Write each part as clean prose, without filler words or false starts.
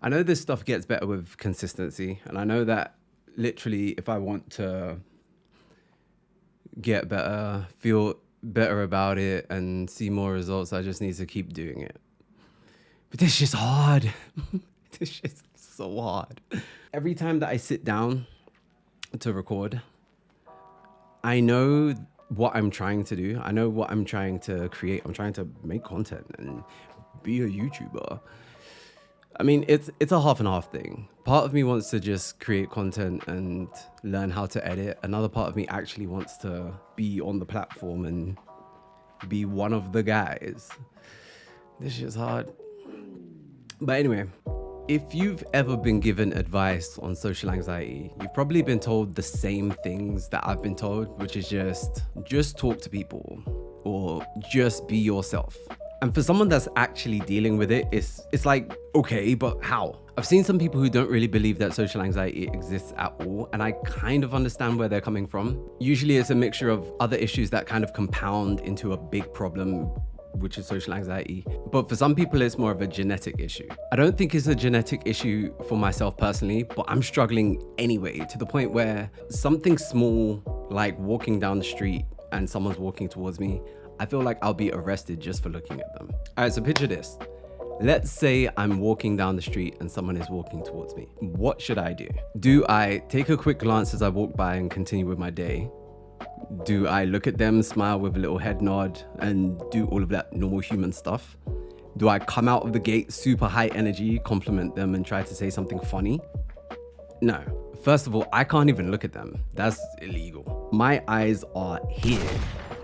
I know this stuff gets better with consistency, and I know that literally if I want to get better, feel better about it, and see more results, I just need to keep doing it. But this shit's hard. This shit's so hard. Every time that I sit down to record, I know what I'm trying to do. I know what I'm trying to create. I'm trying to make content and be a YouTuber. I mean, it's a half and half thing. Part of me wants to just create content and learn how to edit. Another part of me actually wants to be on the platform and be one of the guys. This shit's hard. But anyway, if you've ever been given advice on social anxiety, you've probably been told the same things that I've been told, which is just talk to people or just be yourself. And for someone that's actually dealing with it, it's like, okay, but how? I've seen some people who don't really believe that social anxiety exists at all, and I kind of understand where they're coming from. Usually it's a mixture of other issues that kind of compound into a big problem, which is social anxiety. But for some people, it's more of a genetic issue. I don't think it's a genetic issue for myself personally, but I'm struggling anyway, to the point where something small, like walking down the street and someone's walking towards me, I feel like I'll be arrested just for looking at them. All right, so picture this. Let's say I'm walking down the street and someone is walking towards me. What should I do? Do I take a quick glance as I walk by and continue with my day? Do I look at them, smile with a little head nod, and do all of that normal human stuff? Do I come out of the gate super high energy, compliment them, and try to say something funny? No. First of all, I can't even look at them. That's illegal. My eyes are here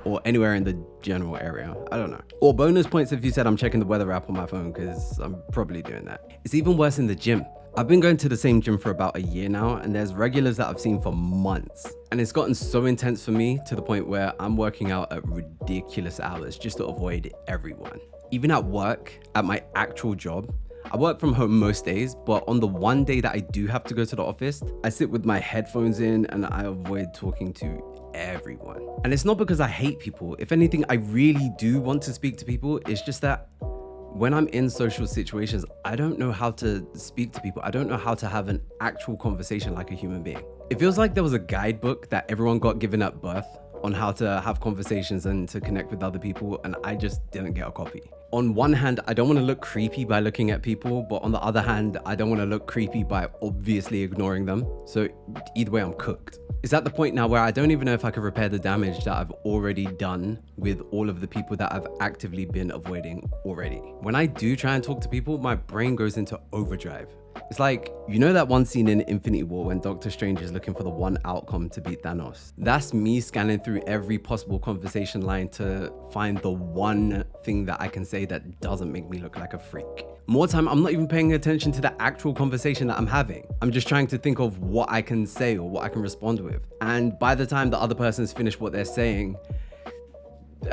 or anywhere in the general area. I don't know. Or bonus points if you said I'm checking the weather app on my phone, because I'm probably doing that. It's even worse in the gym. I've been going to the same gym for about a year now, and there's regulars that I've seen for months. And it's gotten so intense for me to the point where I'm working out at ridiculous hours just to avoid everyone. Even at work, at my actual job, I work from home most days, but on the one day that I do have to go to the office, I sit with my headphones in and I avoid talking to everyone. And it's not because I hate people. If anything, I really do want to speak to people. It's just that when I'm in social situations, I don't know how to speak to people. I don't know how to have an actual conversation like a human being. It feels like there was a guidebook that everyone got given at birth on how to have conversations and to connect with other people, and I just didn't get a copy. On one hand, I don't want to look creepy by looking at people, but on the other hand, I don't want to look creepy by obviously ignoring them. So either way, I'm cooked. It's at the point now where I don't even know if I could repair the damage that I've already done with all of the people that I've actively been avoiding already. When I do try and talk to people, my brain goes into overdrive. It's like, you know that one scene in Infinity War when Doctor Strange is looking for the one outcome to beat Thanos? That's me scanning through every possible conversation line to find the one thing that I can say that doesn't make me look like a freak. More time, I'm not even paying attention to the actual conversation that I'm having. I'm just trying to think of what I can say or what I can respond with. And by the time the other person's finished what they're saying,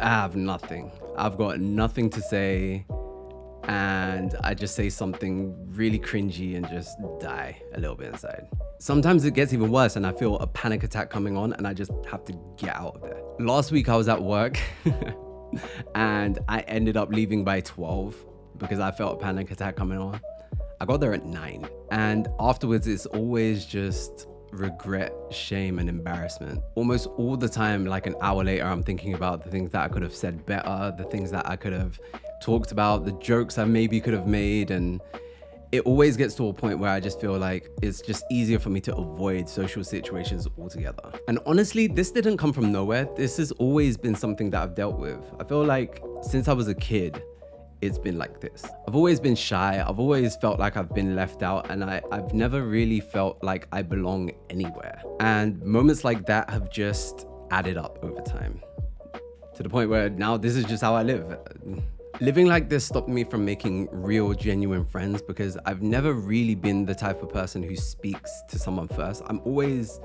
I have nothing. I've got nothing to say. And I just say something really cringy and just die a little bit inside. Sometimes it gets even worse and I feel a panic attack coming on and I just have to get out of there. Last week I was at work and I ended up leaving by 12 because I felt a panic attack coming on. I got there at 9, and afterwards it's always just regret, shame, and embarrassment. Almost all the time, like an hour later, I'm thinking about the things that I could have said better, the things that I could have talked about, the jokes I maybe could have made, and it always gets to a point where I just feel like it's just easier for me to avoid social situations altogether. And honestly, this didn't come from nowhere. This has always been something that I've dealt with. I feel like since I was a kid, it's been like this. I've always been shy. I've always felt like I've been left out, and I've never really felt like I belong anywhere. And moments like that have just added up over time to the point where now this is just how I live. Living like this stopped me from making real, genuine friends because I've never really been the type of person who speaks to someone first. I'm always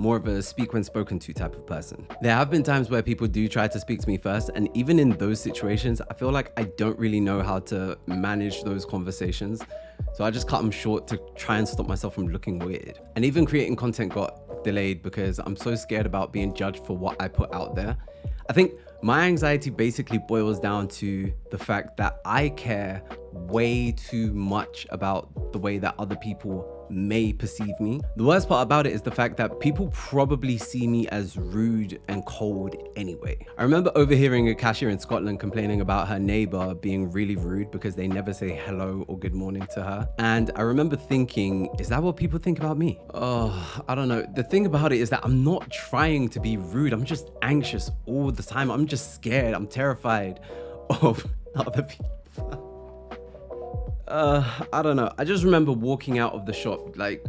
more of a speak when spoken to type of person. There have been times where people do try to speak to me first, and even in those situations, I feel like I don't really know how to manage those conversations. So I just cut them short to try and stop myself from looking weird. And even creating content got delayed because I'm so scared about being judged for what I put out there. I think my anxiety basically boils down to the fact that I care way too much about the way that other people may perceive me. The worst part about it is the fact that people probably see me as rude and cold anyway. I remember overhearing a cashier in Scotland complaining about her neighbor being really rude because they never say hello or good morning to her. And I remember thinking, is that what people think about me? Oh, I don't know. The thing about it is that I'm not trying to be rude. I'm just anxious all the time. I'm just scared. I'm terrified of other people. I don't know. I just remember walking out of the shop like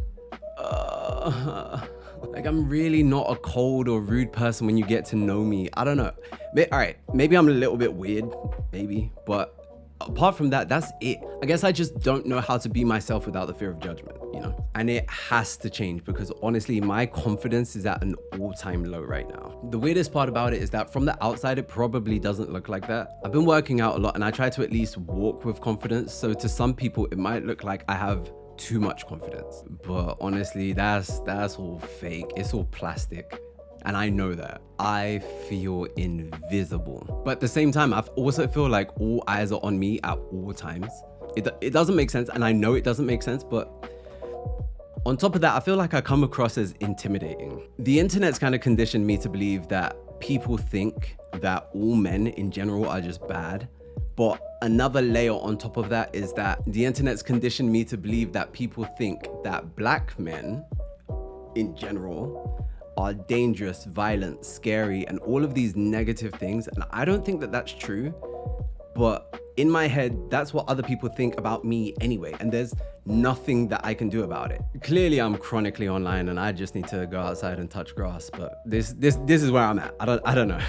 I'm really not a cold or rude person when you get to know me. I don't know. All right, maybe I'm a little bit weird, maybe, but apart from that, that's it. I guess I just don't know how to be myself without the fear of judgment, you know? And it has to change because honestly, my confidence is at an all-time low right now. The weirdest part about it is that from the outside, it probably doesn't look like that. I've been working out a lot and I try to at least walk with confidence. So to some people, it might look like I have too much confidence, but honestly, that's all fake. It's all plastic. And I know that. I feel invisible. But at the same time, I also feel like all eyes are on me at all times. It doesn't make sense, and I know it doesn't make sense, but on top of that, I feel like I come across as intimidating. The internet's kind of conditioned me to believe that people think that all men in general are just bad. But another layer on top of that is that the internet's conditioned me to believe that people think that black men in general are dangerous, violent, scary, and all of these negative things. And I don't think that that's true, but in my head, that's what other people think about me anyway. And there's nothing that I can do about it. Clearly, I'm chronically online and I just need to go outside and touch grass, but this is where I'm at. I don't know.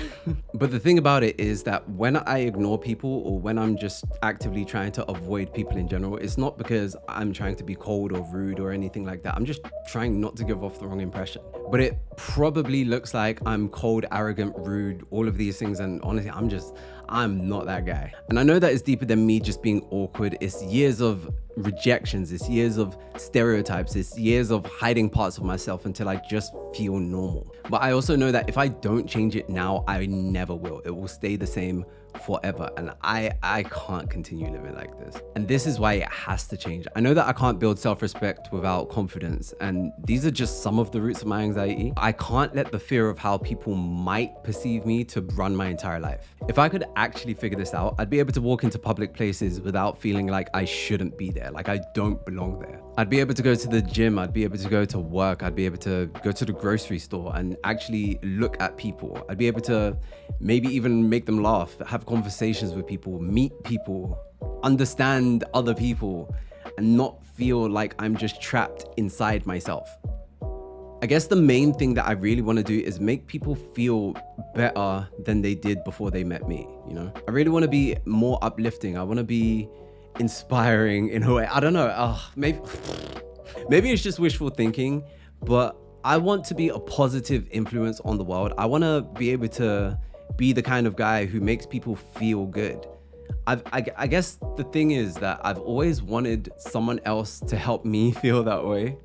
But the thing about it is that when I ignore people or when I'm just actively trying to avoid people in general, it's not because I'm trying to be cold or rude or anything like that. I'm just trying not to give off the wrong impression. But it probably looks like I'm cold, arrogant, rude, all of these things. And honestly, I'm not that guy. And I know that it's deeper than me just being awkward. It's years of rejections, it's years of stereotypes, it's years of hiding parts of myself until I just feel normal. But I also know that if I don't change it now, I never will. It will stay the same forever. And I can't continue living like this. And this is why it has to change. I know that I can't build self-respect without confidence. And these are just some of the roots of my anxiety. I can't let the fear of how people might perceive me to run my entire life. If I could actually figure this out, I'd be able to walk into public places without feeling like I shouldn't be there, like I don't belong there. I'd be able to go to the gym, I'd be able to go to work, I'd be able to go to the grocery store and actually look at people. I'd be able to maybe even make them laugh, have conversations with people, meet people, understand other people, and not feel like I'm just trapped inside myself. I guess the main thing that I really want to do is make people feel better than they did before they met me, you know? I really want to be more uplifting. I want to be inspiring in a way. I don't know. Maybe it's just wishful thinking, but I want to be a positive influence on the world. I want to be able to be the kind of guy who makes people feel good. I guess the thing is that I've always wanted someone else to help me feel that way.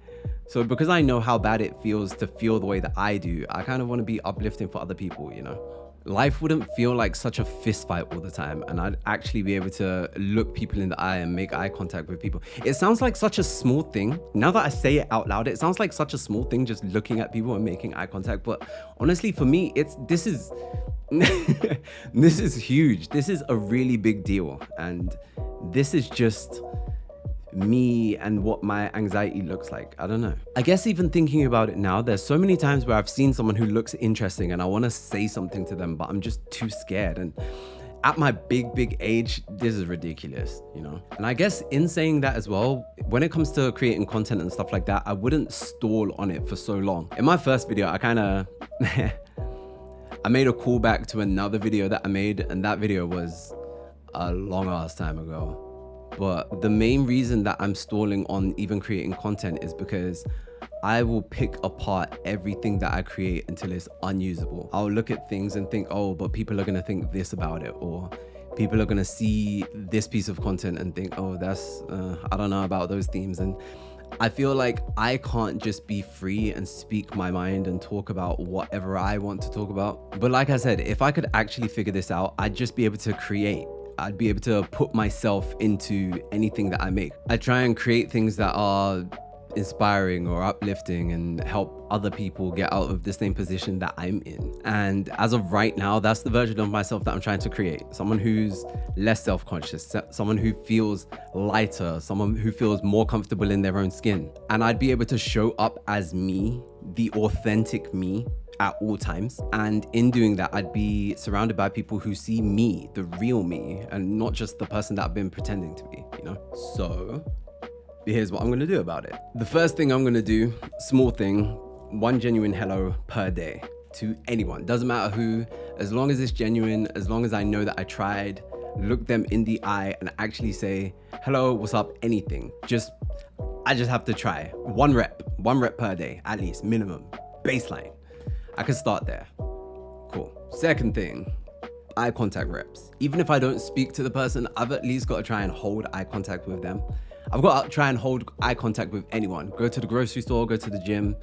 So because I know how bad it feels to feel the way that I do, I kind of want to be uplifting for other people, you know? Life wouldn't feel like such a fist fight all the time, and I'd actually be able to look people in the eye and make eye contact with people. It sounds like such a small thing. Now that I say it out loud, it sounds like such a small thing, just looking at people and making eye contact. But honestly, for me, this is this is huge. This is a really big deal, and this is just me and what my anxiety looks like. I don't know. I guess even thinking about it now, there's so many times where I've seen someone who looks interesting and I want to say something to them, but I'm just too scared. And at my big age, this is ridiculous, you know? And I guess in saying that as well, when it comes to creating content and stuff like that, I wouldn't stall on it for so long. In my first video, I kind of I made a callback to another video that I made, and that video was a long ass time ago. But the main reason that I'm stalling on even creating content is because I will pick apart everything that I create until it's unusable. I'll look at things and think, oh, but people are gonna think this about it, or people are gonna see this piece of content and think, oh, that's, I don't know about those themes. And I feel like I can't just be free and speak my mind and talk about whatever I want to talk about. But like I said, if I could actually figure this out, I'd just be able to create. I'd be able to put myself into anything that I make. I try and create things that are inspiring or uplifting and help other people get out of the same position that I'm in. And as of right now, that's the version of myself that I'm trying to create. Someone who's less self-conscious, someone who feels lighter, someone who feels more comfortable in their own skin. And I'd be able to show up as me, the authentic me, at all times. And in doing that, I'd be surrounded by people who see me, the real me, and not just the person that I've been pretending to be, you know? So here's what I'm gonna do about it. The first thing I'm gonna do, small thing, one genuine hello per day to anyone. Doesn't matter who, as long as it's genuine, as long as I know that I tried, look them in the eye and actually say, hello, what's up, anything. I just have to try. One rep per day, at least, minimum, baseline. I can start there. Cool. Second thing, eye contact reps. Even if I don't speak to the person, I've at least got to try and hold eye contact with them. I've got to try and hold eye contact with anyone. Go to the grocery store, go to the gym.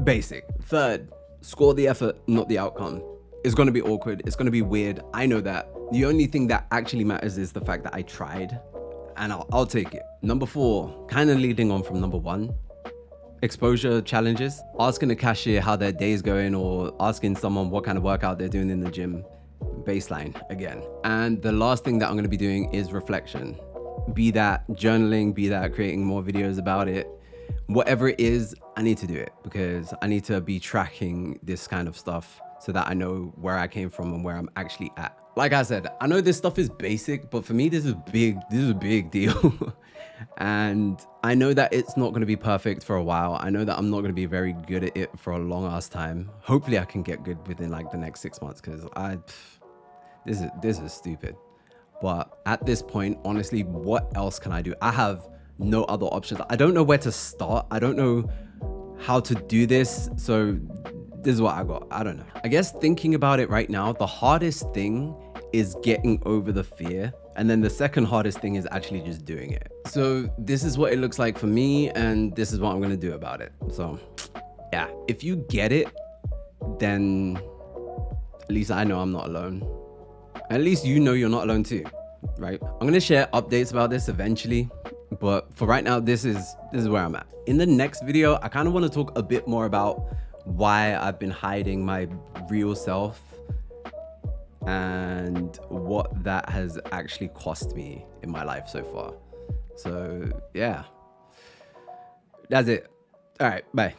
Basic. Third, score the effort, not the outcome. It's going to be awkward. It's going to be weird. I know that. The only thing that actually matters is the fact that I tried, and I'll take it. Number 4, kind of leading on from number 1. Exposure challenges, asking a cashier how their day's going or asking someone what kind of workout they're doing in the gym. Baseline again. And the last thing that I'm going to be doing is reflection. Be that journaling, be that creating more videos about it. Whatever it is, I need to do it because I need to be tracking this kind of stuff so that I know where I came from and where I'm actually at. Like I said, I know this stuff is basic, but for me, this is a big deal. And I know that it's not going to be perfect for a while. I know that I'm not going to be very good at it for a long ass time. Hopefully I can get good within like the next 6 months because this is stupid. But at this point, honestly, what else can I do? I have no other options. I don't know where to start. I don't know how to do this. So this is what I got. I don't know. I guess thinking about it right now, the hardest thing is getting over the fear. And then the second hardest thing is actually just doing it. So this is what it looks like for me. And this is what I'm going to do about it. So yeah, if you get it, then at least I know I'm not alone. At least you know you're not alone too, right? I'm going to share updates about this eventually. But for right now, this is where I'm at. In the next video, I kind of want to talk a bit more about why I've been hiding my real self and what that has actually cost me in my life so far. So yeah, that's it. All right, bye.